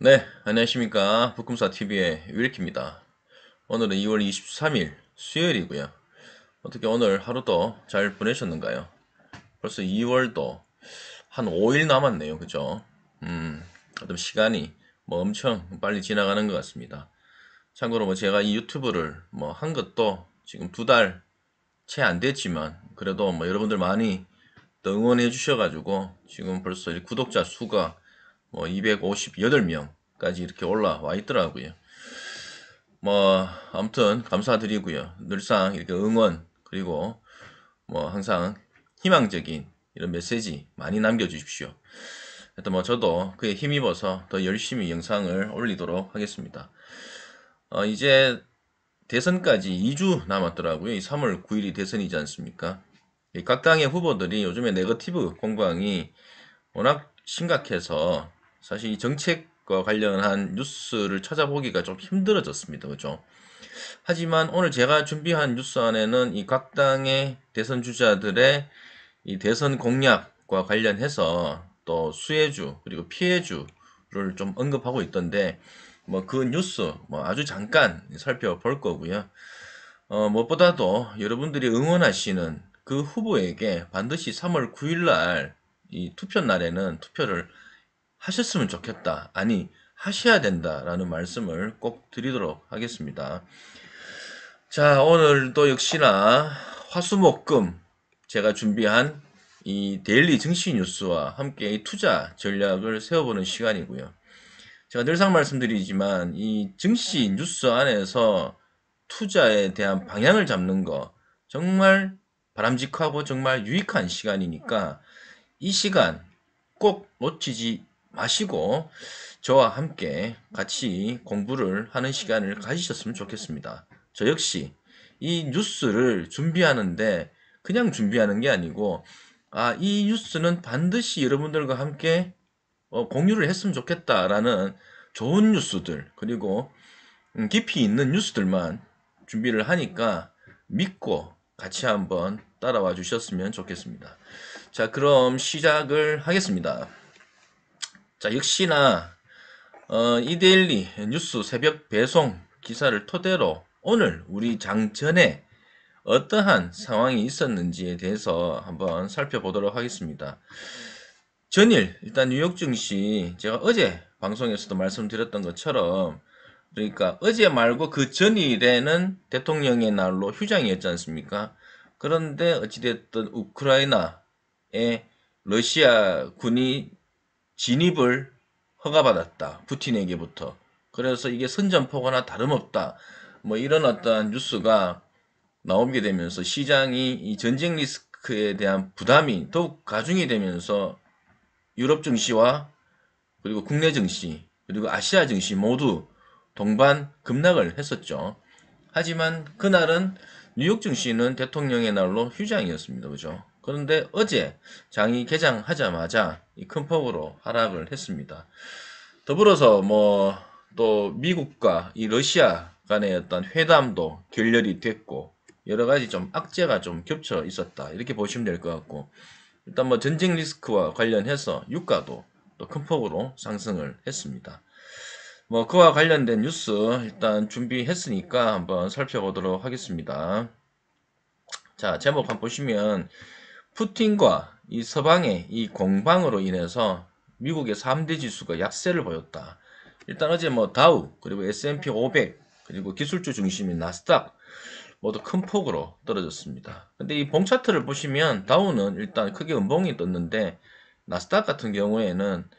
네, 안녕하십니까. 북금사TV의 유일키입니다. 오늘은 2월 23일 수요일이고요. 어떻게 오늘 하루도 잘 보내셨는가요? 벌써 2월도 한 5일 남았네요. 그죠? 어떤 시간이 엄청 빨리 지나가는 것 같습니다. 참고로 제가 이 유튜브를 한 것도 지금 2달 채 안 됐지만 그래도 여러분들 많이 또 응원해 주셔가지고 지금 벌써 구독자 수가 258명까지 이렇게 올라와 있더라고요. 아무튼 감사드리고요. 늘상 이렇게 응원, 그리고 항상 희망적인 이런 메시지 많이 남겨주십시오. 하여튼 저도 그에 힘입어서 더 열심히 영상을 올리도록 하겠습니다. 이제 대선까지 2주 남았더라고요. 이 3월 9일이 대선이지 않습니까? 각 당의 후보들이 요즘에 네거티브 공방이 워낙 심각해서 사실 이 정책과 관련한 뉴스를 찾아보기가 좀 힘들어졌습니다. 그죠? 하지만 오늘 제가 준비한 뉴스 안에는 이 각 당의 대선 주자들의 이 대선 공약과 관련해서 또 수혜주 그리고 피해주를 좀 언급하고 있던데 그 뉴스 아주 잠깐 살펴볼 거고요. 무엇보다도 여러분들이 응원하시는 그 후보에게 반드시 3월 9일 날 이 투표 날에는 투표를 하셨으면 좋겠다. 아니, 하셔야 된다라는 말씀을 꼭 드리도록 하겠습니다. 자, 오늘도 역시나 화수목금 제가 준비한 이 데일리 증시 뉴스와 함께 이 투자 전략을 세워보는 시간이고요. 제가 늘상 말씀드리지만 이 증시 뉴스 안에서 투자에 대한 방향을 잡는 거 정말 바람직하고 정말 유익한 시간이니까 이 시간 꼭 놓치지 마시고 저와 함께 같이 공부를 하는 시간을 가지셨으면 좋겠습니다. 저 역시 이 뉴스를 준비하는데 그냥 준비하는 게 아니고 이 뉴스는 반드시 여러분들과 함께 공유를 했으면 좋겠다라는 좋은 뉴스들 그리고 깊이 있는 뉴스들만 준비를 하니까 믿고 같이 한번 따라와 주셨으면 좋겠습니다. 자, 그럼 시작을 하겠습니다. 자, 역시나 이데일리 뉴스 새벽 배송 기사를 토대로 오늘 우리 장전에 어떠한 상황이 있었는지에 대해서 한번 살펴보도록 하겠습니다. 전일 일단 뉴욕 증시 제가 어제 방송에서도 말씀드렸던 것처럼 그러니까 어제 말고 그 전일에는 대통령의 날로 휴장이었지 않습니까? 그런데 어찌됐든 우크라이나에 러시아 군이 진입을 허가받았다. 푸틴에게부터. 그래서 이게 선전포고나 다름없다. 이런 어떠한 뉴스가 나오게 되면서 시장이 이 전쟁 리스크에 대한 부담이 더욱 가중이 되면서 유럽 증시와 그리고 국내 증시 그리고 아시아 증시 모두 동반 급락을 했었죠. 하지만 그날은 뉴욕 증시는 대통령의 날로 휴장이었습니다. 그죠? 그런데 어제 장이 개장하자마자 이 큰 폭으로 하락을 했습니다. 더불어서 또 미국과 이 러시아 간의 어떤 회담도 결렬이 됐고 여러 가지 좀 악재가 좀 겹쳐 있었다. 이렇게 보시면 될 것 같고 일단 전쟁 리스크와 관련해서 유가도 또 큰 폭으로 상승을 했습니다. 그와 관련된 뉴스 일단 준비했으니까 한번 살펴보도록 하겠습니다. 자, 제목 한번 보시면 푸틴과 이 서방의 이 공방으로 인해서 미국의 3대 지수가 약세를 보였다. 일단 어제 다우 그리고 S&P 500 그리고 기술주 중심인 나스닥 모두 큰 폭으로 떨어졌습니다. 근데 이 봉 차트를 보시면 다우는 일단 크게 음봉이 떴는데 나스닥 같은 경우에는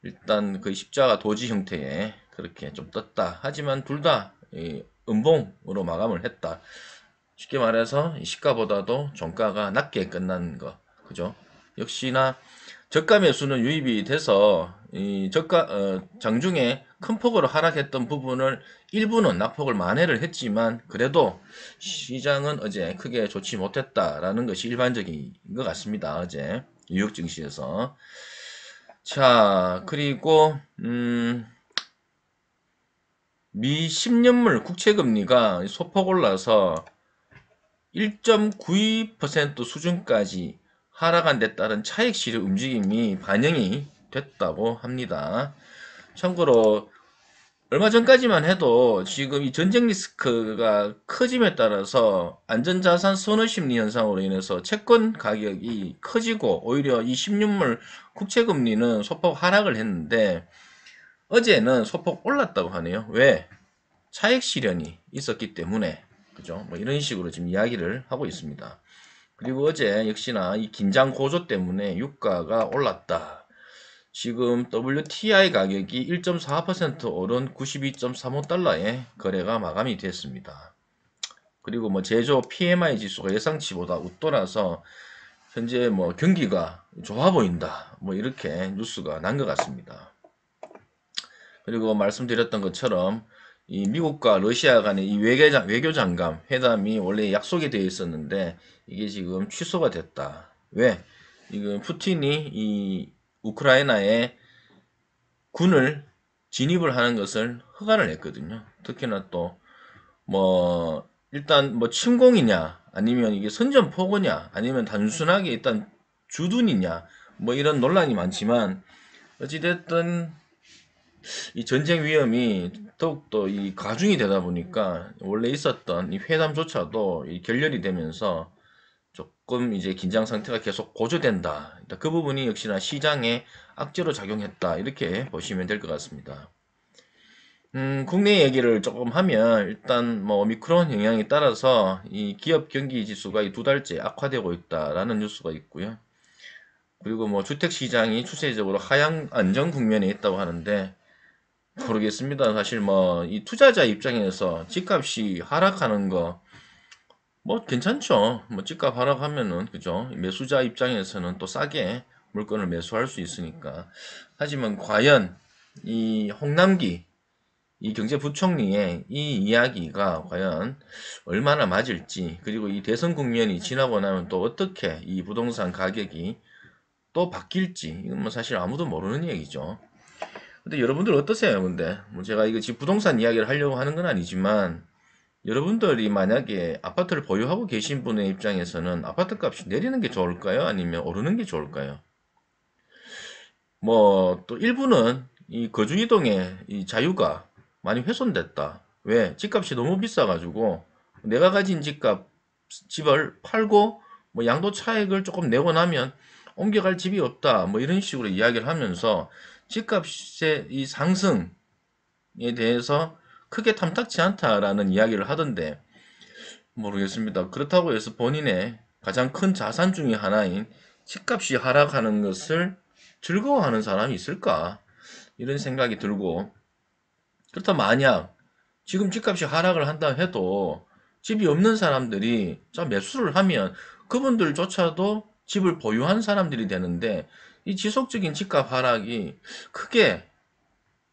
일단 거의 십자가 도지 형태의 그렇게 좀 떴다. 하지만 둘 다 음봉으로 마감을 했다. 쉽게 말해서 시가보다도 종가가 낮게 끝난 거. 그죠? 역시나 저가 매수는 유입이 돼서 이 장중에 큰 폭으로 하락했던 부분을 일부는 낙폭을 만회를 했지만 그래도 시장은 어제 크게 좋지 못했다라는 것이 일반적인 것 같습니다. 어제 뉴욕 증시에서. 자, 그리고 미 10년물 국채금리가 소폭 올라서 1.92% 수준까지 하락한 데 따른 차익 실현 움직임이 반영이 됐다고 합니다. 참고로 얼마 전까지만 해도 지금 이 전쟁 리스크가 커짐에 따라서 안전자산 선호 심리 현상으로 인해서 채권 가격이 커지고 오히려 이 10년물 국채금리는 소폭 하락을 했는데 어제는 소폭 올랐다고 하네요. 왜? 차익 실현이 있었기 때문에. 그죠? 뭐 이런 식으로 지금 이야기를 하고 있습니다. 그리고 어제 역시나 이 긴장 고조 때문에 유가가 올랐다. 지금 WTI 가격이 1.4% 오른 92.35달러에 거래가 마감이 됐습니다. 그리고 뭐 제조 PMI 지수가 예상치보다 웃돌아서 현재 뭐 경기가 좋아 보인다. 뭐 이렇게 뉴스가 난 것 같습니다. 그리고 말씀드렸던 것처럼 이 미국과 러시아 간의 이 외교장관 회담이 원래 약속이 되어 있었는데 이게 지금 취소가 됐다. 왜? 이건 푸틴이 이 우크라이나에 군을 진입을 하는 것을 허가를 했거든요. 특히나 또 뭐 일단 뭐 침공이냐 아니면 이게 선전포고냐 아니면 단순하게 일단 주둔이냐 뭐 이런 논란이 많지만 어찌됐든 이 전쟁 위험이 더욱더 이 가중이 되다 보니까 원래 있었던 이 회담조차도 이 결렬이 되면서 조금 이제 긴장 상태가 계속 고조된다. 그 부분이 역시나 시장에 악재로 작용했다. 이렇게 보시면 될 것 같습니다. 국내 얘기를 조금 하면 일단 뭐 오미크론 영향에 따라서 이 기업 경기 지수가 이 2달째 악화되고 있다라는 뉴스가 있고요. 그리고 뭐 주택 시장이 추세적으로 하향 안정 국면에 있다고 하는데 모르겠습니다. 사실 뭐 이 투자자 입장에서 집값이 하락하는 거 뭐 괜찮죠. 뭐 집값 하락하면은 그죠. 매수자 입장에서는 또 싸게 물건을 매수할 수 있으니까. 하지만 과연 이 홍남기 이 경제부총리의 이 이야기가 과연 얼마나 맞을지 그리고 이 대선 국면이 지나고 나면 또 어떻게 이 부동산 가격이 또 바뀔지 이건 뭐 사실 아무도 모르는 얘기죠. 근데 여러분들 어떠세요? 근데 뭐 제가 이거 지금 부동산 이야기를 하려고 하는 건 아니지만 여러분들이 만약에 아파트를 보유하고 계신 분의 입장에서는 아파트 값이 내리는 게 좋을까요? 아니면 오르는 게 좋을까요? 뭐 또 일부는 이 거주 이동의 이 자유가 많이 훼손됐다. 왜? 집값이 너무 비싸가지고 내가 가진 집을 팔고 뭐 양도 차익을 조금 내고 나면 옮겨갈 집이 없다. 뭐 이런 식으로 이야기를 하면서 집값의 이 상승에 대해서 크게 탐탁치 않다라는 이야기를 하던데 모르겠습니다. 그렇다고 해서 본인의 가장 큰 자산 중의 하나인 집값이 하락하는 것을 즐거워하는 사람이 있을까? 이런 생각이 들고 그렇다 만약 지금 집값이 하락을 한다 해도 집이 없는 사람들이 매수를 하면 그분들조차도 집을 보유한 사람들이 되는데 이 지속적인 집값 하락이 크게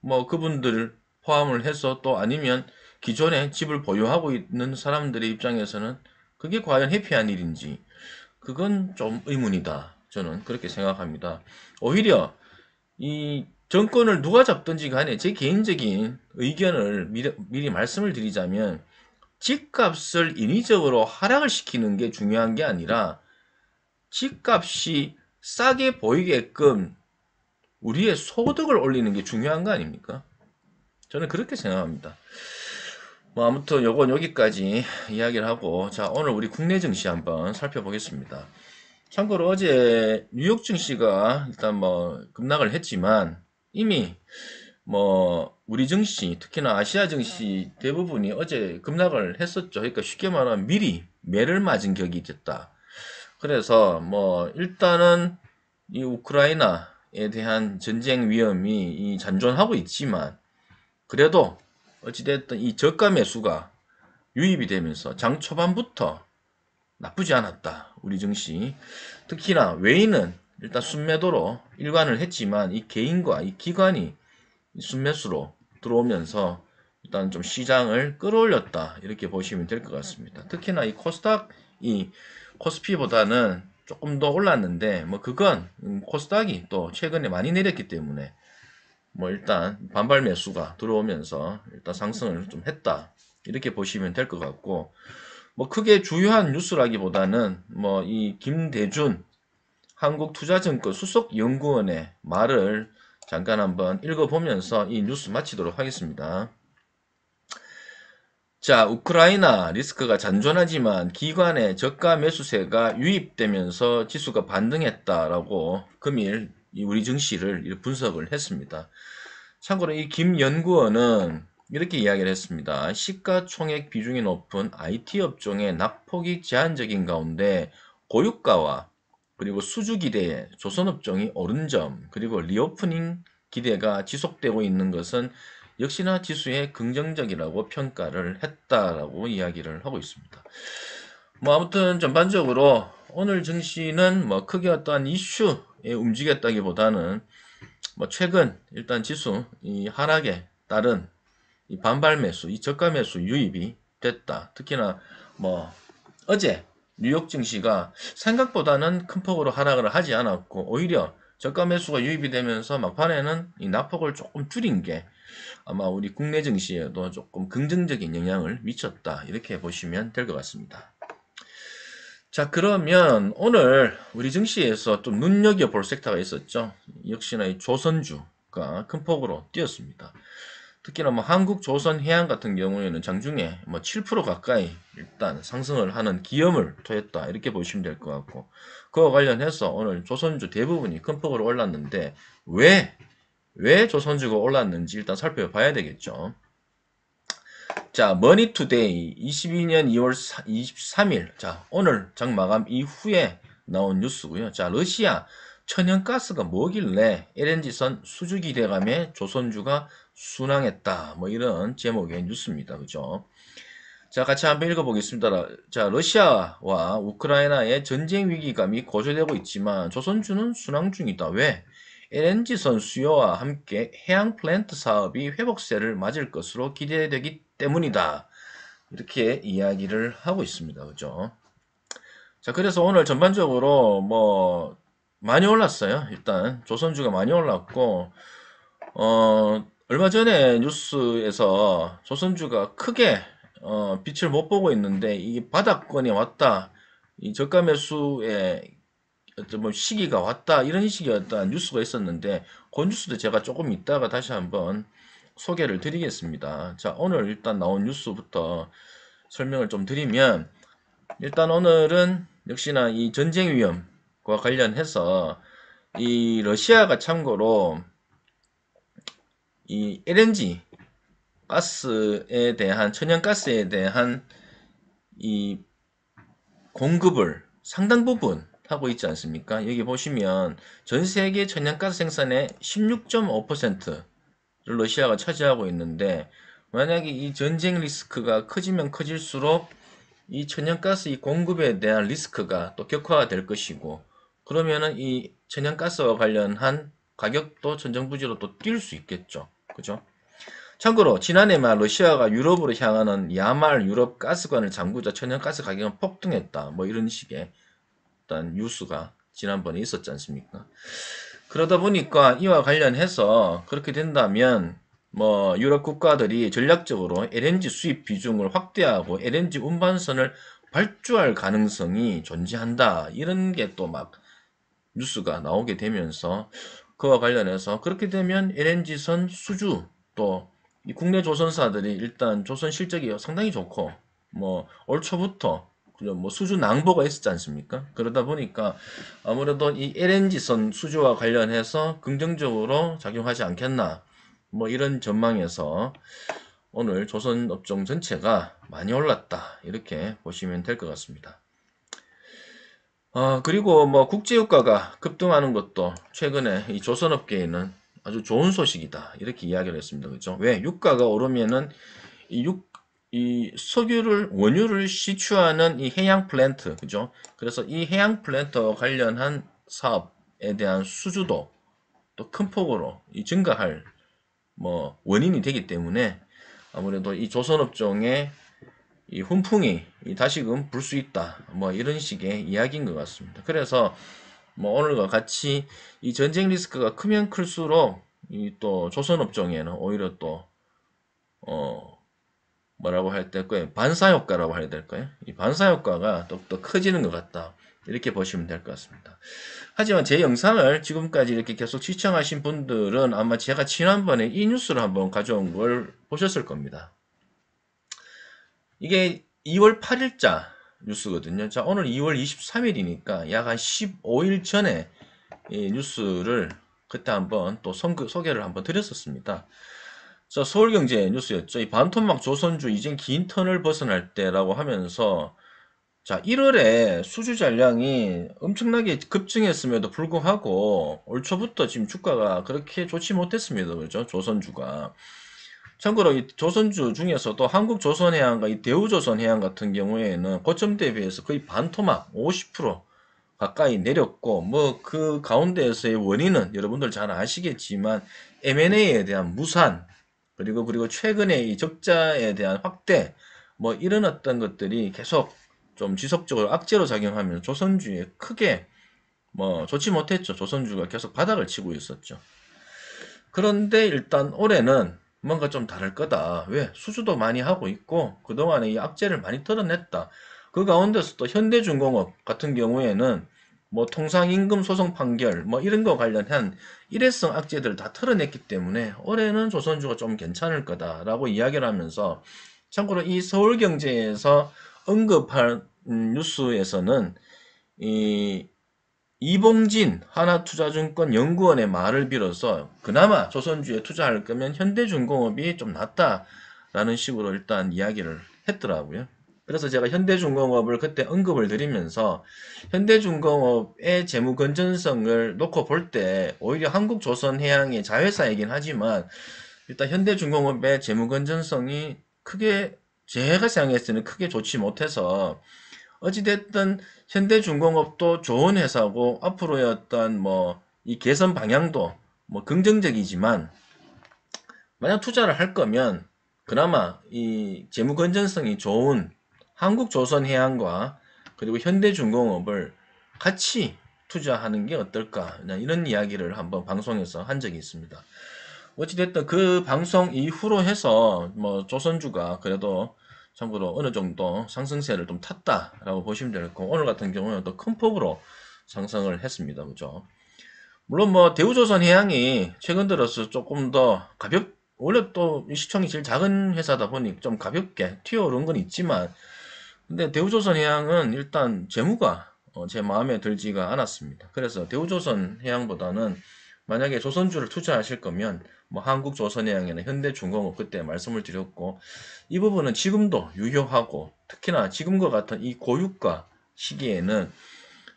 뭐 그분들 포함을 해서 또 아니면 기존에 집을 보유하고 있는 사람들의 입장에서는 그게 과연 해피한 일인지 그건 좀 의문이다. 저는 그렇게 생각합니다. 오히려 이 정권을 누가 잡든지 간에 제 개인적인 의견을 미리 말씀을 드리자면 집값을 인위적으로 하락을 시키는 게 중요한 게 아니라 집값이 싸게 보이게끔 우리의 소득을 올리는 게 중요한 거 아닙니까? 저는 그렇게 생각합니다. 뭐 아무튼 요건 여기까지 이야기를 하고 자 오늘 우리 국내 증시 한번 살펴보겠습니다. 참고로 어제 뉴욕 증시가 일단 뭐 급락을 했지만 이미 뭐 우리 증시 특히나 아시아 증시 대부분이 어제 급락을 했었죠. 그러니까 쉽게 말하면 미리 매를 맞은 격이 됐다. 그래서 뭐 일단은 이 우크라이나에 대한 전쟁 위험이 잔존하고 있지만 그래도 어찌됐든 이 저가 매수가 유입이 되면서 장 초반부터 나쁘지 않았다. 우리 증시. 특히나 외인은 일단 순매도로 일관을 했지만 이 개인과 이 기관이 순매수로 들어오면서 일단 좀 시장을 끌어올렸다. 이렇게 보시면 될 것 같습니다. 특히나 이 코스닥이 코스피보다는 조금 더 올랐는데 뭐 그건 코스닥이 또 최근에 많이 내렸기 때문에 뭐 일단 반발 매수가 들어오면서 일단 상승을 좀 했다. 이렇게 보시면 될 것 같고 뭐 크게 주요한 뉴스라기보다는 뭐 이 김대준 한국투자증권 수석연구원의 말을 잠깐 한번 읽어보면서 이 뉴스 마치도록 하겠습니다. 자, 우크라이나 리스크가 잔존하지만 기관의 저가 매수세가 유입되면서 지수가 반등했다라고 금일 우리 증시를 분석을 했습니다. 참고로 이 김 연구원은 이렇게 이야기를 했습니다. 시가총액 비중이 높은 IT 업종의 낙폭이 제한적인 가운데 고유가와 그리고 수주 기대에 조선업종이 오른 점, 그리고 리오프닝 기대가 지속되고 있는 것은 역시나 지수에 긍정적이라고 평가를 했다라고 이야기를 하고 있습니다. 뭐 아무튼 전반적으로 오늘 증시는 뭐 크게 어떠한 이슈에 움직였다기보다는 뭐 최근 일단 지수 이 하락에 따른 이 반발 매수, 이 저가 매수 유입이 됐다. 특히나 뭐 어제 뉴욕 증시가 생각보다는 큰 폭으로 하락을 하지 않았고 오히려 저가 매수가 유입이 되면서 막판에는 이 낙폭을 조금 줄인 게 아마 우리 국내 증시에도 조금 긍정적인 영향을 미쳤다. 이렇게 보시면 될 것 같습니다. 자, 그러면 오늘 우리 증시에서 좀 눈여겨볼 섹터가 있었죠. 역시나 이 조선주가 큰 폭으로 뛰었습니다. 특히나 뭐 한국 조선 해양 같은 경우에는 장중에 뭐 7% 가까이 일단 상승을 하는 기염을 토했다. 이렇게 보시면 될 것 같고, 그와 관련해서 오늘 조선주 대부분이 큰 폭으로 올랐는데 왜 조선주가 올랐는지 일단 살펴봐야 되겠죠. 자, 머니투데이 22년 2월 23일. 자, 오늘 장 마감 이후에 나온 뉴스고요. 자, 러시아 천연가스가 뭐길래 LNG선 수주 기대감에 조선주가 순항했다. 뭐 이런 제목의 뉴스입니다. 그죠? 자, 같이 한번 읽어보겠습니다. 자, 러시아와 우크라이나의 전쟁 위기감이 고조되고 있지만 조선주는 순항 중이다. 왜? LNG선 수요와 함께 해양 플랜트 사업이 회복세를 맞을 것으로 기대되기 때문이다. 이렇게 이야기를 하고 있습니다. 그죠? 자, 그래서 오늘 전반적으로 뭐 많이 올랐어요. 일단 조선주가 많이 올랐고 얼마 전에 뉴스에서 조선주가 크게 빛을 못 보고 있는데 이 바닥권이 왔다. 이 저가 매수의 어떤 뭐 시기가 왔다. 이런 식의 어떤 뉴스가 있었는데 그 뉴스도 제가 조금 이따가 다시 한번 소개를 드리겠습니다. 자, 오늘 일단 나온 뉴스부터 설명을 좀 드리면 일단 오늘은 역시나 이 전쟁 위험과 관련해서 이 러시아가 참고로 이 LNG 가스에 대한 천연가스에 대한 이 공급을 상당 부분 하고 있지 않습니까? 여기 보시면 전 세계 천연가스 생산의 16.5%를 러시아가 차지하고 있는데 만약에 이 전쟁 리스크가 커지면 커질수록 이 천연가스 이 공급에 대한 리스크가 또 격화가 될 것이고 그러면은 이 천연가스와 관련한 가격도 천정부지로 또 뛸 수 있겠죠. 그죠? 참고로 지난해 말 러시아가 유럽으로 향하는 야말 유럽 가스관을 잠그자 천연가스 가격은 폭등했다. 뭐 이런 식의 어떤 뉴스가 지난번에 있었지 않습니까? 그러다 보니까 이와 관련해서 그렇게 된다면 뭐 유럽 국가들이 전략적으로 LNG 수입 비중을 확대하고 LNG 운반선을 발주할 가능성이 존재한다. 이런 게 또 막 뉴스가 나오게 되면서 그와 관련해서 그렇게 되면 LNG선 수주 또 이 국내 조선사들이 일단 조선 실적이 상당히 좋고 뭐 올 초부터 뭐 수주 낭보가 있었지 않습니까? 그러다 보니까 아무래도 이 LNG선 수주와 관련해서 긍정적으로 작용하지 않겠나 뭐 이런 전망에서 오늘 조선 업종 전체가 많이 올랐다 이렇게 보시면 될 것 같습니다. 그리고 뭐 국제유가가 급등하는 것도 최근에 이 조선업계에는 아주 좋은 소식이다. 이렇게 이야기를 했습니다. 그죠? 왜? 유가가 오르면은 이 석유를, 원유를 시추하는 이 해양 플랜트, 그죠? 그래서 이 해양 플랜트와 관련한 사업에 대한 수주도 또 큰 폭으로 증가할 뭐 원인이 되기 때문에 아무래도 이 조선업종의 이 훈풍이 다시금 불 수 있다. 뭐 이런 식의 이야기인 것 같습니다. 그래서 뭐 오늘과 같이 이 전쟁 리스크가 크면 클수록 이 또 조선업종에는 오히려 또 뭐라고 해야 될까요? 반사효과라고 해야 될까요? 이 반사효과가 더 커지는 것 같다. 이렇게 보시면 될 것 같습니다. 하지만 제 영상을 지금까지 이렇게 계속 시청하신 분들은 아마 제가 지난번에 이 뉴스를 한번 가져온 걸 보셨을 겁니다. 이게 2월 8일자 뉴스거든요. 자, 오늘 2월 23일이니까 약 한 15일 전에 이 뉴스를 그때 한번 또 소개를 한번 드렸었습니다. 자, 서울경제 뉴스였죠. 이 반토막 조선주 이젠 긴 턴을 벗어날 때라고 하면서 자, 1월에 수주 잔량이 엄청나게 급증했음에도 불구하고 올 초부터 지금 주가가 그렇게 좋지 못했습니다. 그죠? 조선주가. 참고로 이 조선주 중에서도 한국조선해양과 이 대우조선해양 같은 경우에는 고점대에 비해서 거의 반토막 50% 가까이 내렸고, 뭐 그 가운데에서의 원인은 여러분들 잘 아시겠지만 M&A에 대한 무산, 그리고 최근에 이 적자에 대한 확대, 뭐 이런 어떤 것들이 계속 좀 지속적으로 악재로 작용하면 조선주에 크게 뭐 좋지 못했죠. 조선주가 계속 바닥을 치고 있었죠. 그런데 일단 올해는 뭔가 좀 다를 거다. 왜? 수주도 많이 하고 있고 그동안에 이 악재를 많이 털어냈다. 그 가운데서 또 현대중공업 같은 경우에는 뭐 통상임금 소송 판결 뭐 이런 거 관련한 일회성 악재들을 다 털어냈기 때문에 올해는 조선주가 좀 괜찮을 거다라고 이야기를 하면서 참고로 이 서울경제에서 언급한 뉴스에서는 이 이봉진 하나투자증권 연구원의 말을 빌어서 그나마 조선주에 투자할 거면 현대중공업이 좀 낫다라는 식으로 일단 이야기를 했더라고요. 그래서 제가 현대중공업을 그때 언급을 드리면서 현대중공업의 재무 건전성을 놓고 볼 때 오히려 한국조선해양의 자회사이긴 하지만 일단 현대중공업의 재무 건전성이 크게 제가 생각했을 때는 크게 좋지 못해서 어찌됐든 현대중공업도 좋은 회사고 앞으로의 어떤 뭐 이 개선 방향도 뭐 긍정적이지만 만약 투자를 할 거면 그나마 이 재무 건전성이 좋은 한국조선해양과 그리고 현대중공업을 같이 투자하는 게 어떨까 이런 이야기를 한번 방송에서 한 적이 있습니다. 어찌됐든 그 방송 이후로 해서 뭐 조선주가 그래도 참고로 어느 정도 상승세를 좀 탔다라고 보시면 될 거고 오늘 같은 경우는 또 큰 폭으로 상승을 했습니다. 그죠? 물론 뭐 대우조선해양이 최근 들어서 조금 더 원래 또 시총이 제일 작은 회사다 보니 좀 가볍게 튀어오른 건 있지만 근데 대우조선해양은 일단 재무가 제 마음에 들지가 않았습니다. 그래서 대우조선해양보다는 만약에 조선주를 투자하실 거면 뭐 한국조선해양이나 현대중공업 그때 말씀을 드렸고 이 부분은 지금도 유효하고 특히나 지금과 같은 이 고유가 시기에는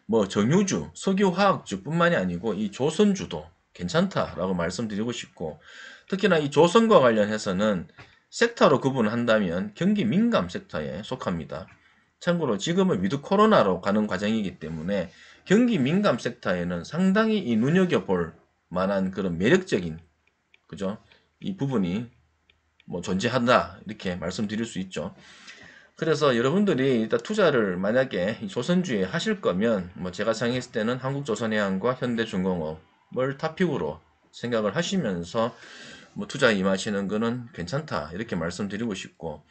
뭐 정유주, 석유화학주뿐만이 아니고 이 조선주도 괜찮다라고 말씀드리고 싶고 특히나 이 조선과 관련해서는 섹터로 구분한다면 경기 민감 섹터에 속합니다. 참고로 지금은 위드 코로나로 가는 과정이기 때문에 경기 민감 섹터에는 상당히 이 눈여겨볼 만한 그런 매력적인 그죠? 이 부분이 뭐 존재한다 이렇게 말씀드릴 수 있죠. 그래서 여러분들이 일단 투자를 만약에 조선주에 하실 거면 뭐 제가 생각했을 때는 한국조선해양과 현대중공업을 탑픽으로 생각을 하시면서 뭐 투자에 임하시는 거는 괜찮다 이렇게 말씀드리고 싶고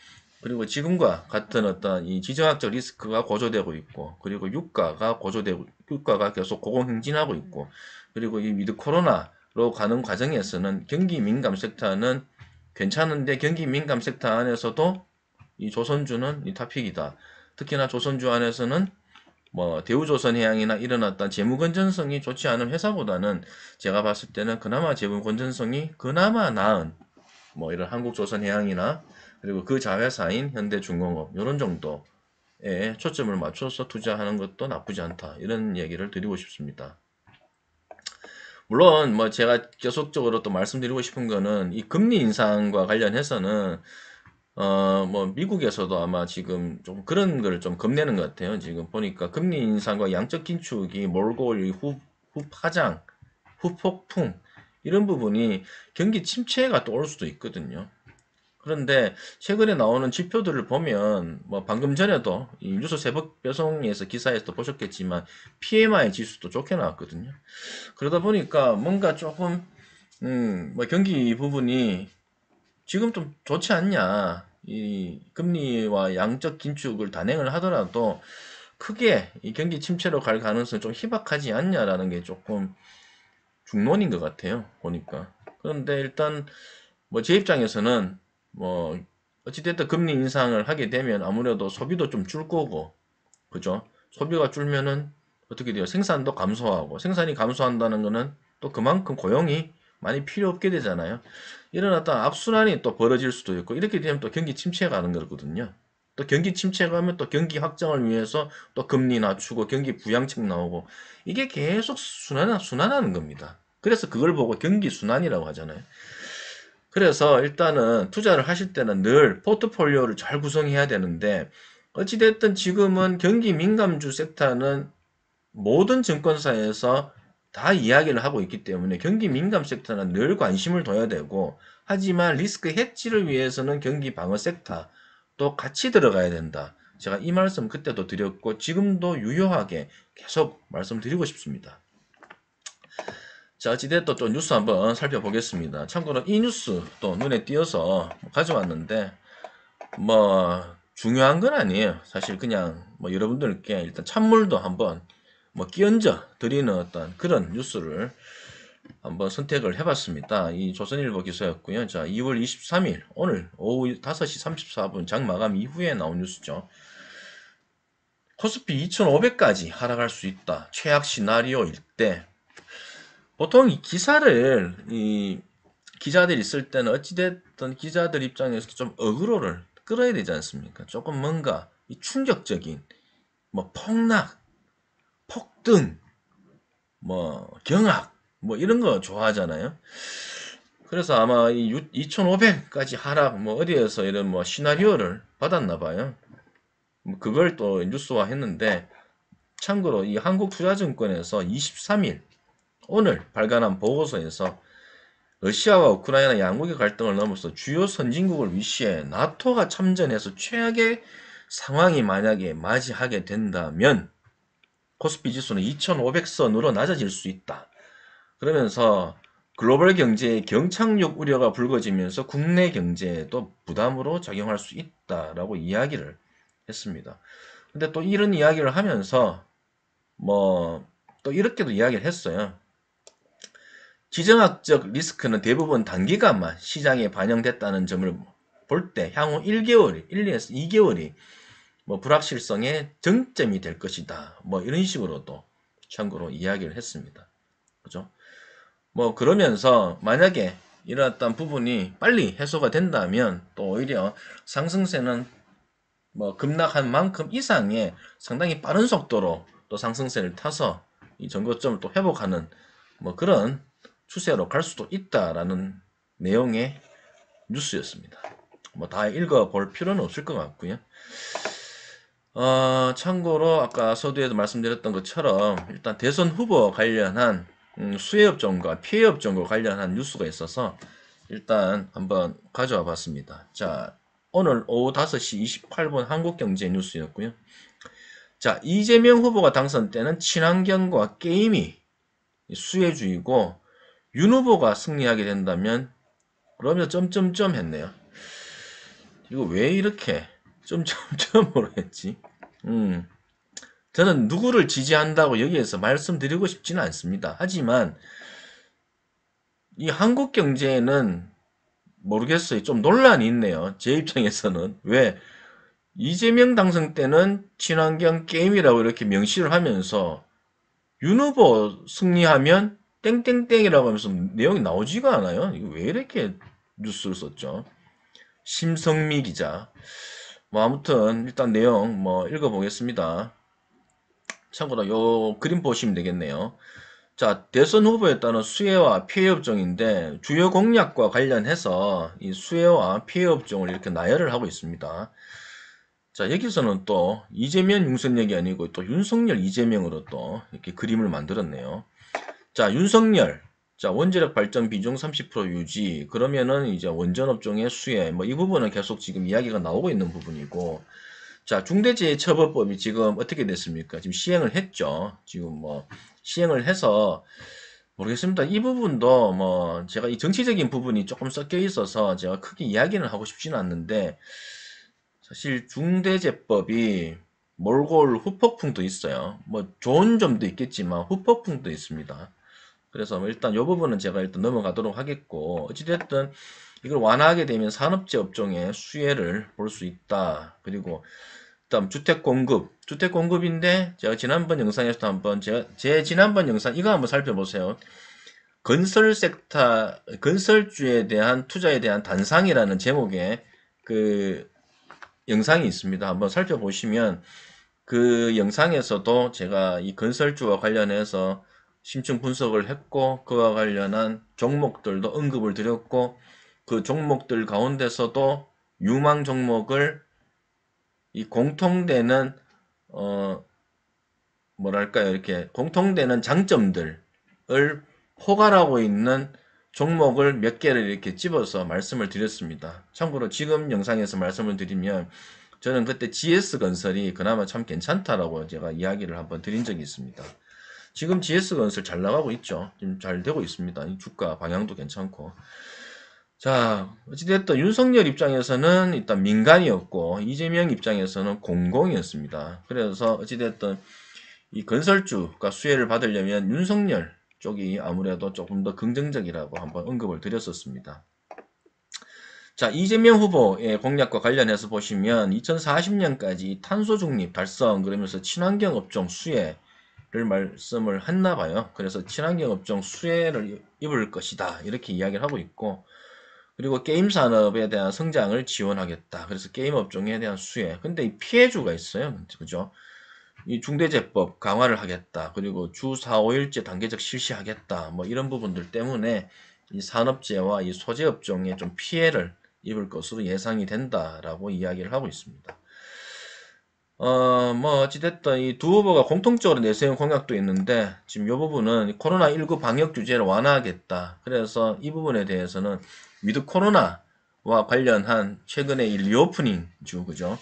그리고 지금과 같은 어떤 이 지정학적 리스크가 고조되고 있고 그리고 유가가 계속 고공행진하고 있고 그리고 이 위드 코로나로 가는 과정에서는 경기 민감 섹터는 괜찮은데 경기 민감 섹터 안에서도 이 조선주는 이 탑픽이다. 특히나 조선주 안에서는 뭐 대우조선해양이나 이런 어떤 재무 건전성이 좋지 않은 회사보다는 제가 봤을 때는 그나마 재무 건전성이 그나마 나은 뭐 이런 한국조선해양이나 그리고 그 자회사인 현대중공업 이런 정도에 초점을 맞춰서 투자하는 것도 나쁘지 않다. 이런 얘기를 드리고 싶습니다. 물론 뭐 제가 계속적으로 또 말씀드리고 싶은 거는 이 금리 인상과 관련해서는 뭐 미국에서도 아마 지금 좀 그런 걸 좀 겁내는 것 같아요. 지금 보니까 금리 인상과 양적 긴축이 몰고 올 후파장, 후폭풍 이런 부분이 경기 침체가 또 올 수도 있거든요. 그런데 최근에 나오는 지표들을 보면 뭐 방금 전에도 이 뉴스 새벽 배송에서 기사에서 보셨겠지만 PMI 지수도 좋게 나왔거든요. 그러다 보니까 뭔가 조금 뭐 경기 부분이 지금 좀 좋지 않냐. 이 금리와 양적 긴축을 단행을 하더라도 크게 이 경기 침체로 갈 가능성이 좀 희박하지 않냐라는 게 조금 중론인 것 같아요. 보니까. 그런데 일단 뭐 제 입장에서는 뭐 어찌됐든 금리 인상을 하게 되면 아무래도 소비도 좀 줄 거고, 그죠? 소비가 줄면은 어떻게 돼요? 생산도 감소하고, 생산이 감소한다는 거는 또 그만큼 고용이 많이 필요 없게 되잖아요. 이런 어떤 악순환이 또 벌어질 수도 있고, 이렇게 되면 또 경기 침체가 가는 거거든요. 또 경기 침체가 하면 또 경기 확장을 위해서 또 금리 낮추고 경기 부양책 나오고, 이게 계속 순환하는 겁니다. 그래서 그걸 보고 경기 순환이라고 하잖아요. 그래서 일단은 투자를 하실 때는 늘 포트폴리오를 잘 구성해야 되는데, 어찌됐든 지금은 경기 민감주 섹터는 모든 증권사에서 다 이야기를 하고 있기 때문에 경기 민감 섹터는 늘 관심을 둬야 되고, 하지만 리스크 해지를 위해서는 경기 방어 섹터도 같이 들어가야 된다. 제가 이 말씀 그때도 드렸고 지금도 유효하게 계속 말씀드리고 싶습니다. 자, 어찌됐든 또 뉴스 한번 살펴보겠습니다. 참고로 이 뉴스 또 눈에 띄어서 가져왔는데, 뭐 중요한 건 아니에요. 사실 그냥 뭐 여러분들께 일단 찬물도 한번 뭐 끼얹어 드리는 어떤 그런 뉴스를 한번 선택을 해봤습니다. 이 조선일보 기사였고요. 자, 2월 23일 오늘 오후 5시 34분 장 마감 이후에 나온 뉴스죠. 코스피 2,500까지 하락할 수 있다. 최악 시나리오일 때, 보통 이 기사를 이 기자들이 쓸 때는 어찌됐든 기자들 입장에서 좀 어그로를 끌어야 되지 않습니까? 조금 뭔가 이 충격적인 뭐 폭락, 폭등, 뭐 경악, 뭐 이런 거 좋아하잖아요. 그래서 아마 이 2,500까지 하락, 뭐 어디에서 이런 뭐 시나리오를 받았나 봐요. 뭐 그걸 또 뉴스화 했는데, 참고로 이 한국투자증권에서 23일 오늘 발간한 보고서에서 러시아와 우크라이나 양국의 갈등을 넘어서 주요 선진국을 위시해 나토가 참전해서 최악의 상황이 만약에 맞이하게 된다면 코스피 지수는 2,500선으로 낮아질 수 있다. 그러면서 글로벌 경제의 경착륙 우려가 불거지면서 국내 경제에도 부담으로 작용할 수 있다라고 이야기를 했습니다. 근데 또 이런 이야기를 하면서 뭐 또 이렇게도 이야기를 했어요. 지정학적 리스크는 대부분 단기간만 시장에 반영됐다는 점을 볼 때 향후 1개월이, 1에서 2개월이 뭐 불확실성의 정점이 될 것이다. 뭐 이런 식으로도 참고로 이야기를 했습니다. 그죠? 뭐 그러면서 만약에 이런 어떤 부분이 빨리 해소가 된다면 또 오히려 상승세는 뭐 급락한 만큼 이상의 상당히 빠른 속도로 또 상승세를 타서 이 전고점을 또 회복하는 뭐 그런 추세로 갈 수도 있다라는 내용의 뉴스였습니다. 뭐 다 읽어볼 필요는 없을 것 같고요. 참고로 아까 서두에도 말씀드렸던 것처럼 일단 대선 후보 관련한 수혜업종과 피해업종과 관련한 뉴스가 있어서 일단 한번 가져와 봤습니다. 자, 오늘 오후 5시 28분 한국경제 뉴스였고요. 자, 이재명 후보가 당선 때는 친환경과 게임이 수혜주이고 윤 후보가 승리하게 된다면 그러면 점점점 했네요. 이거 왜 이렇게 점점점으로 했지? 저는 누구를 지지한다고 여기에서 말씀드리고 싶지는 않습니다. 하지만 이 한국 경제에는 모르겠어요. 좀 논란이 있네요. 제 입장에서는. 왜? 이재명 당선 때는 친환경 게임이라고 이렇게 명시를 하면서 윤 후보 승리하면 땡땡땡이라고 하면서 내용이 나오지가 않아요. 이거 왜 이렇게 뉴스를 썼죠? 심성미 기자. 뭐 아무튼 일단 내용 뭐 읽어보겠습니다. 참고로 요 그림 보시면 되겠네요. 자, 대선 후보에 따른 수혜와 피해 업종인데 주요 공약과 관련해서 이 수혜와 피해 업종을 이렇게 나열을 하고 있습니다. 자, 여기서는 또 이재명 윤석열이 아니고 또 윤석열 이재명으로 또 이렇게 그림을 만들었네요. 자, 윤석열. 자, 원자력 발전 비중 30% 유지. 그러면은 이제 원전 업종의 수혜. 뭐 이 부분은 계속 지금 이야기가 나오고 있는 부분이고. 자, 중대재해처벌법이 지금 어떻게 됐습니까? 지금 시행을 했죠. 지금 뭐 시행을 해서 모르겠습니다. 이 부분도 뭐 제가 이 정치적인 부분이 조금 섞여 있어서 제가 크게 이야기는 하고 싶지는 않는데, 사실 중대재법이 몰골 후폭풍도 있어요. 뭐 좋은 점도 있겠지만 후폭풍도 있습니다. 그래서 뭐 일단 이 부분은 제가 일단 넘어가도록 하겠고, 어찌됐든 이걸 완화하게 되면 산업재 업종의 수혜를 볼 수 있다. 그리고 다음 주택 공급인데 제가 지난번 영상에서도 한번 제 지난번 영상 이거 한번 살펴보세요. 건설 섹터 건설주에 대한 투자에 대한 단상이라는 제목의 그 영상이 있습니다. 한번 살펴보시면 그 영상에서도 제가 이 건설주와 관련해서 심층 분석을 했고 그와 관련한 종목들도 언급을 드렸고 그 종목들 가운데서도 유망 종목을 이 공통되는 뭐랄까요, 이렇게 공통되는 장점들을 포괄하고 있는 종목을 몇 개를 이렇게 집어서 말씀을 드렸습니다. 참고로 지금 영상에서 말씀을 드리면 저는 그때 GS건설이 그나마 참 괜찮다라고 제가 이야기를 한번 드린 적이 있습니다. 지금 GS건설 잘 나가고 있죠. 지금 잘 되고 있습니다. 이 주가 방향도 괜찮고. 자, 어찌됐든 윤석열 입장에서는 일단 민간이었고 이재명 입장에서는 공공이었습니다. 그래서 어찌됐든 이 건설주가 수혜를 받으려면 윤석열 쪽이 아무래도 조금 더 긍정적이라고 한번 언급을 드렸었습니다. 자, 이재명 후보의 공약과 관련해서 보시면 2040년까지 탄소 중립 달성 그러면서 친환경 업종 수혜를 말씀을 했나 봐요. 그래서 친환경 업종 수혜를 입을 것이다 이렇게 이야기를 하고 있고, 그리고 게임 산업에 대한 성장을 지원하겠다. 그래서 게임 업종에 대한 수혜. 근데 이 피해주가 있어요. 그죠? 이 중대재법 강화를 하겠다. 그리고 주 4, 5일제 단계적 실시하겠다. 뭐 이런 부분들 때문에 이 산업재와 이 소재업종에 좀 피해를 입을 것으로 예상이 된다라고 이야기를 하고 있습니다. 뭐 어찌됐든 이 두 후보가 공통적으로 내세운 공약도 있는데 지금 이 부분은 코로나19 방역 규제를 완화하겠다. 그래서 이 부분에 대해서는 위드 코로나와 관련한 최근의 이 리오프닝 주 그죠?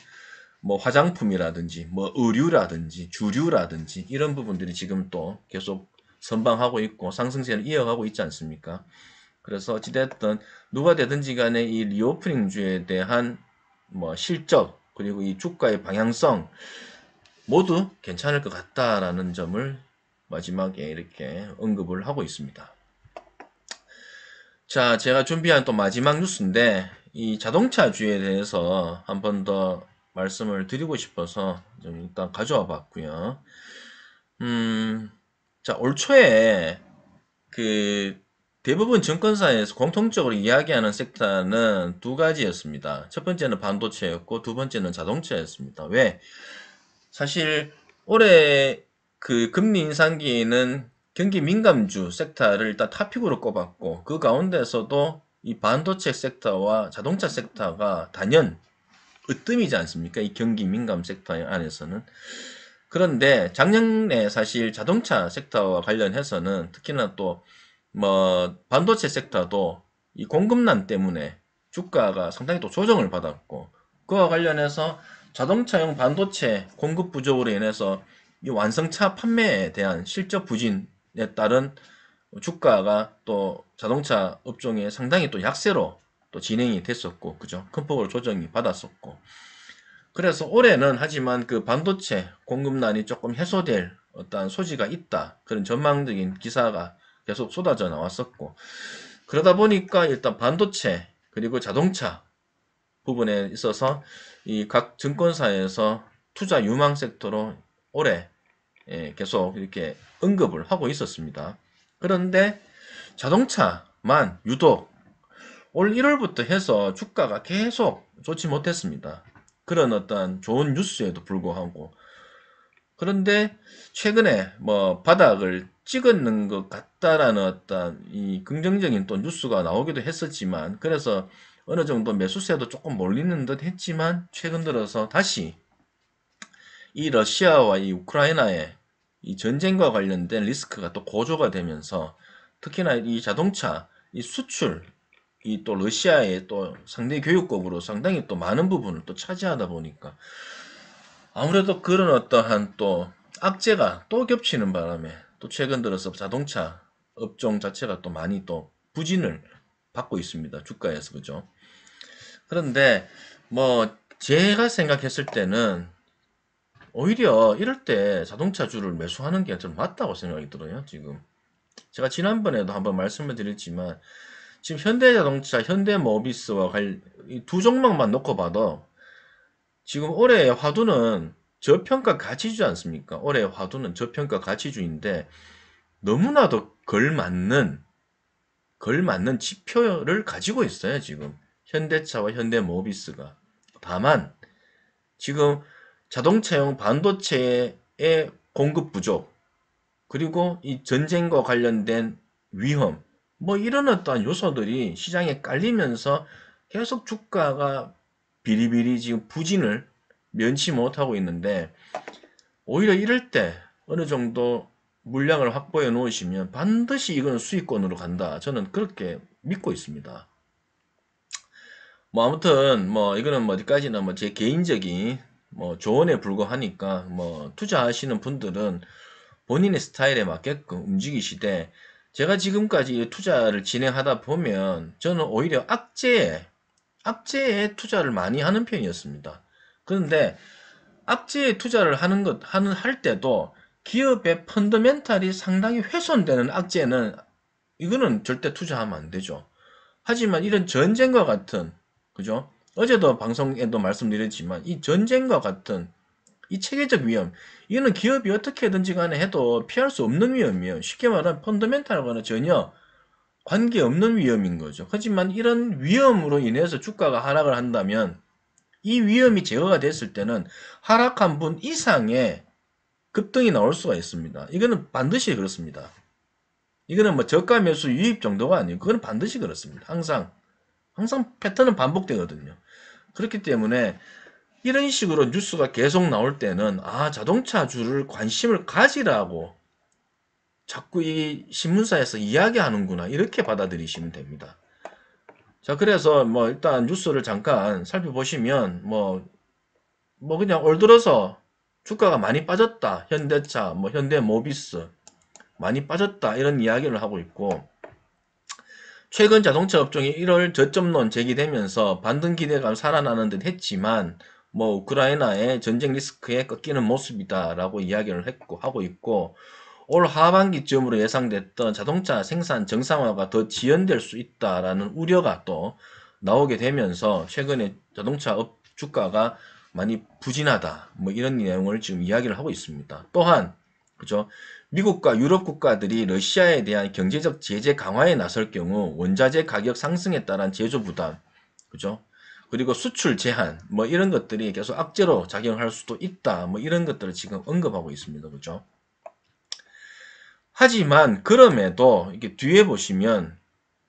뭐 화장품이라든지 뭐 의류라든지 주류라든지 이런 부분들이 지금 또 계속 선방하고 있고 상승세를 이어가고 있지 않습니까? 그래서 어찌됐든 누가 되든지 간에 이 리오프닝주에 대한 뭐 실적 그리고 이 주가의 방향성 모두 괜찮을 것 같다라는 점을 마지막에 이렇게 언급을 하고 있습니다. 자, 제가 준비한 또 마지막 뉴스인데 이 자동차주에 대해서 한 번 더 말씀을 드리고 싶어서 좀 일단 가져와 봤고요. 자, 올 초에 그 대부분 증권사에서 공통적으로 이야기하는 섹터는 두 가지였습니다. 첫 번째는 반도체였고 두 번째는 자동차였습니다. 왜? 사실 올해 그 금리 인상기에는 경기 민감주 섹터를 일단 탑픽으로 꼽았고 그 가운데서도 이 반도체 섹터와 자동차 섹터가 단연 으뜸이지 않습니까? 이 경기 민감 섹터 안에서는. 그런데 작년에 사실 자동차 섹터와 관련해서는 특히나 또 뭐 반도체 섹터도 이 공급난 때문에 주가가 상당히 또 조정을 받았고 그와 관련해서 자동차용 반도체 공급 부족으로 인해서 이 완성차 판매에 대한 실적 부진에 따른 주가가 또 자동차 업종에 상당히 또 약세로 또 진행이 됐었고, 그죠? 큰 폭으로 조정이 받았었고. 그래서 올해는 하지만 그 반도체 공급난이 조금 해소될 어떤 소지가 있다. 그런 전망적인 기사가 계속 쏟아져 나왔었고. 그러다 보니까 일단 반도체 그리고 자동차 부분에 있어서 이 각 증권사에서 투자 유망 섹터로 올해 계속 이렇게 언급을 하고 있었습니다. 그런데 자동차만 유독 올 1월부터 해서 주가가 계속 좋지 못했습니다. 그런 어떤 좋은 뉴스에도 불구하고. 그런데 최근에 뭐 바닥을 찍었는 것 같다라는 어떤 이 긍정적인 또 뉴스가 나오기도 했었지만, 그래서 어느 정도 매수세도 조금 몰리는 듯 했지만, 최근 들어서 다시 이 러시아와 이 우크라이나의 이 전쟁과 관련된 리스크가 또 고조가 되면서 특히나 이 자동차 이 수출 이 또 러시아의 또 상대 교육국으로 상당히 또 많은 부분을 또 차지하다 보니까 아무래도 그런 어떠한 또 악재가 또 겹치는 바람에 또 최근 들어서 자동차 업종 자체가 또 많이 또 부진을 받고 있습니다. 주가에서 그죠? 그런데 뭐 제가 생각했을 때는 오히려 이럴 때 자동차주를 매수하는 게 좀 맞다고 생각이 들어요. 지금 제가 지난번에도 한번 말씀을 드렸지만 지금 현대자동차, 현대모비스와 이 두 종목만 놓고 봐도 지금 올해의 화두는 저평가 가치주지 않습니까? 올해의 화두는 저평가 가치주인데 너무나도 걸맞는 지표를 가지고 있어요. 지금 현대차와 현대모비스가. 다만 지금 자동차용 반도체의 공급 부족, 그리고 이 전쟁과 관련된 위험, 뭐 이런 어떠한 요소들이 시장에 깔리면서 계속 주가가 비리비리 지금 부진을 면치 못하고 있는데, 오히려 이럴 때 어느 정도 물량을 확보해 놓으시면 반드시 이건 수익권으로 간다. 저는 그렇게 믿고 있습니다. 뭐 아무튼 뭐 이거는 뭐 어디까지나 뭐 제 개인적인 뭐 조언에 불과하니까, 뭐 투자하시는 분들은 본인의 스타일에 맞게끔 움직이시되, 제가 지금까지 투자를 진행하다 보면 저는 오히려 악재에 투자를 많이 하는 편이었습니다. 그런데 악재에 투자를 할 때도 기업의 펀더멘탈이 상당히 훼손되는 악재는 이거는 절대 투자하면 안 되죠. 하지만 이런 전쟁과 같은, 그죠? 어제도 방송에도 말씀드렸지만 이 전쟁과 같은 이 체계적 위험, 이거는 기업이 어떻게든지 간에 해도 피할 수 없는 위험이에요. 쉽게 말하면 펀더멘탈과는 전혀 관계없는 위험인 거죠. 하지만 이런 위험으로 인해서 주가가 하락을 한다면, 이 위험이 제거가 됐을 때는 하락한 분 이상의 급등이 나올 수가 있습니다. 이거는 반드시 그렇습니다. 이거는 뭐 저가 매수 유입 정도가 아니고 그거는 반드시 그렇습니다. 항상 패턴은 반복되거든요. 그렇기 때문에 이런 식으로 뉴스가 계속 나올 때는 자동차주를 관심을 가지라고 자꾸 이 신문사에서 이야기하는구나, 이렇게 받아들이시면 됩니다. 자, 그래서 뭐 일단 뉴스를 잠깐 살펴보시면 뭐 그냥 올 들어서 주가가 많이 빠졌다, 현대차, 뭐 현대모비스 많이 빠졌다, 이런 이야기를 하고 있고, 최근 자동차 업종이 1월 저점론 제기되면서 반등 기대감 살아나는 듯 했지만, 뭐 우크라이나의 전쟁 리스크에 꺾이는 모습이다라고 이야기를 하고 있고, 올 하반기쯤으로 예상됐던 자동차 생산 정상화가 더 지연될 수 있다라는 우려가 또 나오게 되면서 최근에 자동차 업 주가가 많이 부진하다, 뭐 이런 내용을 지금 이야기를 하고 있습니다. 또한 그죠? 미국과 유럽 국가들이 러시아에 대한 경제적 제재 강화에 나설 경우 원자재 가격 상승에 따른 제조 부담, 그죠? 그리고 수출 제한, 뭐 이런 것들이 계속 악재로 작용할 수도 있다, 뭐 이런 것들을 지금 언급하고 있습니다. 그죠? 하지만 그럼에도 이게 뒤에 보시면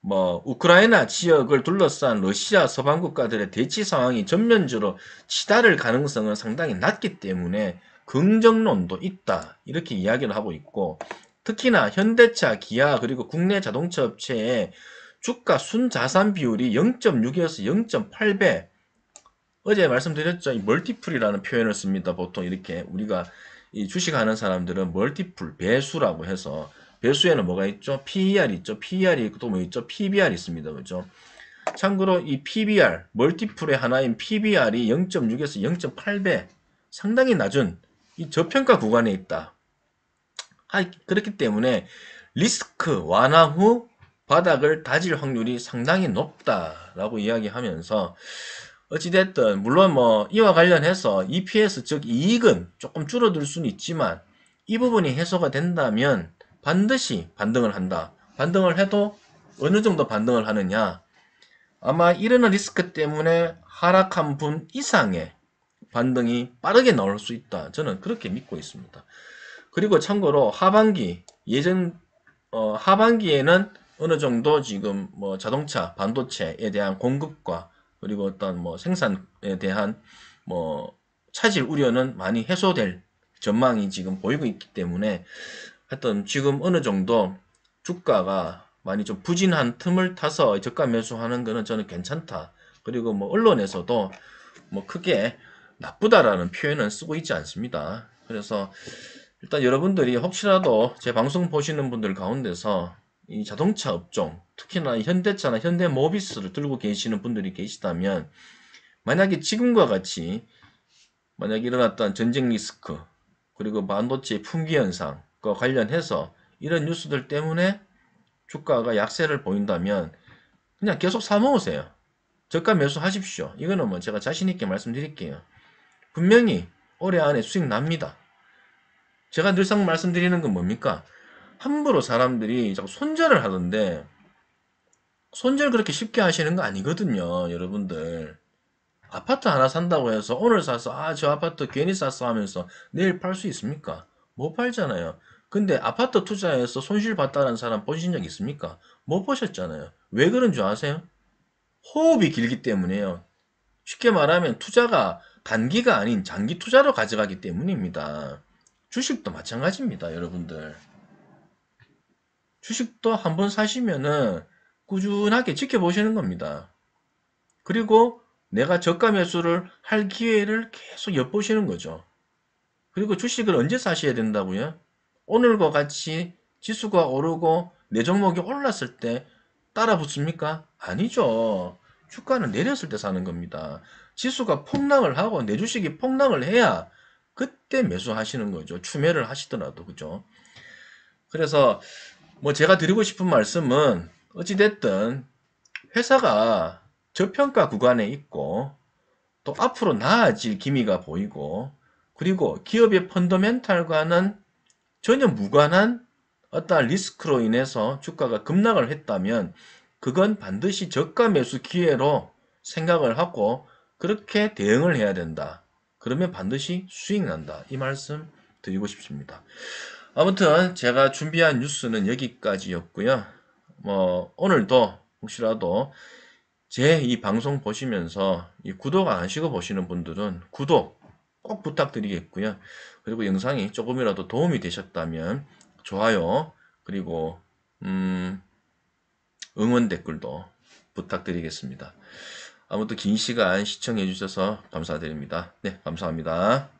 뭐 우크라이나 지역을 둘러싼 러시아 서방 국가들의 대치 상황이 전면적으로 치달을 가능성은 상당히 낮기 때문에 긍정론도 있다, 이렇게 이야기를 하고 있고, 특히나 현대차, 기아 그리고 국내 자동차 업체의 주가 순자산 비율이 0.6에서 0.8배, 어제 말씀드렸죠. 이 멀티플이라는 표현을 씁니다. 보통 이렇게 우리가 이 주식하는 사람들은 멀티플, 배수라고 해서, 배수에는 뭐가 있죠? PER 있죠. PER이 또 뭐 있죠? PBR 있습니다. 그죠? 참고로 이 PBR, 멀티플의 하나인 PBR이 0.6에서 0.8배, 상당히 낮은 이 저평가 구간에 있다. 그렇기 때문에 리스크 완화 후 바닥을 다질 확률이 상당히 높다라고 이야기하면서, 어찌됐든 물론 뭐 이와 관련해서 EPS 즉 이익은 조금 줄어들 수는 있지만 이 부분이 해소가 된다면 반드시 반등을 한다. 반등을 해도 어느 정도 반등을 하느냐, 아마 이러한 리스크 때문에 하락한 분 이상의 반등이 빠르게 나올 수 있다. 저는 그렇게 믿고 있습니다. 그리고 참고로 하반기에는 어느 정도 지금 뭐 자동차 반도체에 대한 공급과 그리고 어떤 뭐 생산에 대한 뭐 차질 우려는 많이 해소될 전망이 지금 보이고 있기 때문에, 하여튼 지금 어느 정도 주가가 많이 좀 부진한 틈을 타서 저가 매수하는 거는 저는 괜찮다. 그리고 뭐 언론에서도 뭐 크게 나쁘다라는 표현은 쓰고 있지 않습니다. 그래서 일단 여러분들이 혹시라도 제 방송 보시는 분들 가운데서 이 자동차 업종, 특히나 현대차나 현대모비스를 들고 계시는 분들이 계시다면, 만약에 지금과 같이 만약 일어났던 전쟁 리스크, 그리고 반도체 품귀 현상과 관련해서 이런 뉴스들 때문에 주가가 약세를 보인다면 그냥 계속 사모으세요. 저가 매수하십시오. 이거는 뭐 제가 자신있게 말씀드릴게요. 분명히 올해 안에 수익 납니다. 제가 늘상 말씀드리는 건 뭡니까? 함부로 사람들이 자꾸 손절을 하던데 손절 그렇게 쉽게 하시는 거 아니거든요, 여러분들. 아파트 하나 산다고 해서 오늘 사서 저 아파트 괜히 샀어 하면서 내일 팔 수 있습니까? 못 팔잖아요. 근데 아파트 투자해서 손실 봤다는 사람 보신 적 있습니까? 못 보셨잖아요. 왜 그런 줄 아세요? 호흡이 길기 때문에요. 쉽게 말하면 투자가 단기가 아닌 장기 투자로 가져가기 때문입니다. 주식도 마찬가지입니다, 여러분들. 주식도 한번 사시면은 꾸준하게 지켜보시는 겁니다. 그리고 내가 저가 매수를 할 기회를 계속 엿보시는 거죠. 그리고 주식을 언제 사셔야 된다고요? 오늘과 같이 지수가 오르고 내 종목이 올랐을 때 따라 붙습니까? 아니죠. 주가는 내렸을 때 사는 겁니다. 지수가 폭락을 하고 내 주식이 폭락을 해야 그때 매수하시는 거죠. 추매를 하시더라도, 그죠? 그래서 뭐 제가 드리고 싶은 말씀은 어찌됐든 회사가 저평가 구간에 있고 또 앞으로 나아질 기미가 보이고 그리고 기업의 펀더멘탈과는 전혀 무관한 어떠한 리스크로 인해서 주가가 급락을 했다면 그건 반드시 저가 매수 기회로 생각을 하고 그렇게 대응을 해야 된다. 그러면 반드시 수익 난다. 이 말씀 드리고 싶습니다. 아무튼 제가 준비한 뉴스는 여기까지였고요. 뭐 오늘도 혹시라도 제 이 방송 보시면서 이 구독 안 하시고 보시는 분들은 구독 꼭 부탁드리겠고요. 그리고 영상이 조금이라도 도움이 되셨다면 좋아요 그리고 응원 댓글도 부탁드리겠습니다. 아무튼 긴 시간 시청해 주셔서 감사드립니다. 네, 감사합니다.